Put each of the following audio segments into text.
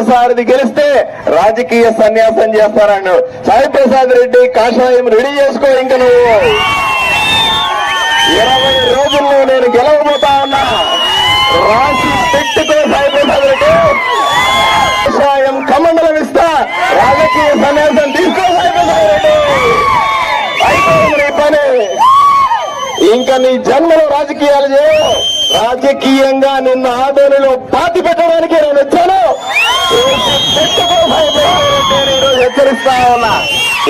పార్థసారథి గెలిస్తే రాజకీయ సన్యాసం చేస్తారన్నాడు. సాయి ప్రసాద్ రెడ్డి కాషాయం రెడీ చేసుకో, ఇంకా నువ్వు 20 రోజుల్లో నేను గెలవబోతా ఉన్నా, రాసి పెట్టుకో సాయి ప్రసాద్ రెడ్డి. కాషాయం కమండలం ఇస్తా, రాజకీయ సన్యాసం తీసుకో సాయి ప్రసాద్ రెడ్డి. అయిపోయింది నీ పని, ఇంకా నీ జన్మలో రాజకీయాలు చేయవు. రాజకీయంగా నిన్న ఆదోనిలో పాతి పెట్టడానికి నేను వచ్చాను. హెచ్చరిస్తా ఉన్నా.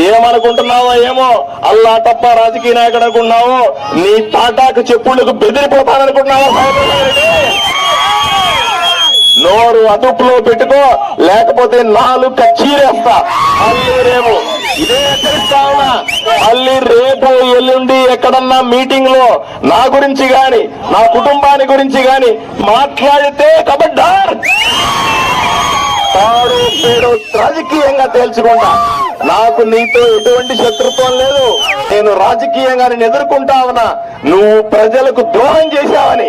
ఏమనుకుంటున్నావో ఏమో, అల్లా తప్ప రాజకీయ నాయకుడు అనుకుంటున్నావు, నీ తాటాకు చెప్పులకు బెదిరిపోతాననుకుంటున్నావా? నోరు అదుపులో పెట్టుకో, లేకపోతే నాలుక చీరేస్తా. మళ్ళీ రేపు ఇదే హెచ్చరిస్తా ఉన్నా. మళ్ళీ రేపు ఎల్లుండి ఎక్కడన్నా మీటింగ్ లో నా గురించి గాని నా కుటుంబాన్ని గురించి గాని మాట్లాడితే కబడ్డార్ తాడు పేడు రాజకీయంగా తేల్చుకుంటా. నాకు నీతో ఎటువంటి శత్రుత్వం లేదు. నేను రాజకీయంగా నేను ఎదుర్కొంటా ఉన్నా. నువ్వు ప్రజలకు ద్రోహం చేశావని,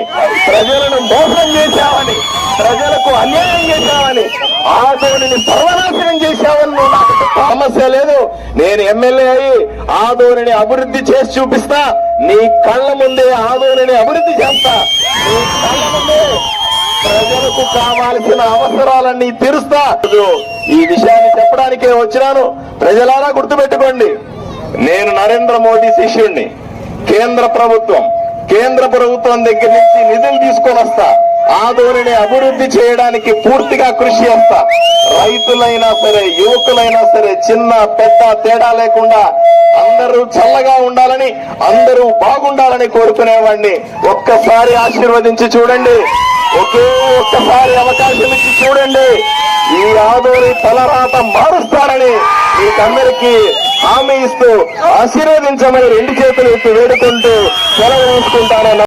ప్రజలను మోసం చేశావని, ప్రజలకు అన్యాయం చేశావని, ఆదోనిని సర్వనాశనం చేశావని నువ్వు నాకు సమస్య లేదు. నేను ఎమ్మెల్యే అయ్యి ఆదోనిని అభివృద్ధి చేసి చూపిస్తా. నీ కళ్ళ ముందే ఆదోనిని అభివృద్ధి చేస్తా. నీ కళ్ళ ముందే ప్రజలకు కావాల్సిన అవసరాలన్నీ తీరుస్తా. ఈ విషయాన్ని చెప్పడానికే వచ్చినాను. ప్రజలారా గుర్తుపెట్టుకోండి, నేను నరేంద్ర మోదీ శిష్యుణ్ణి. కేంద్ర ప్రభుత్వం దగ్గర నుంచి నిధులు తీసుకొని వస్తా. ఆదోనిని అభివృద్ధి చేయడానికి పూర్తిగా కృషి చేస్తా. రైతులైనా సరే, యువకులైనా సరే, చిన్న పెద్ద తేడా లేకుండా అందరూ చల్లగా ఉండాలని, అందరూ బాగుండాలని కోరుకునేవాడిని. ఒక్కసారి ఆశీర్వదించి చూడండి, ఒక్కసారి అవకాశం ఇచ్చి చూడండి. ఈ ఆదోని తలరాత మారుస్తారని మీకందరికీ హామీ ఇస్తూ ఆశీర్వదించమని 2 చేతులు ఎత్తి వేడుకుంటూ సెలవు తీసుకుంటాను.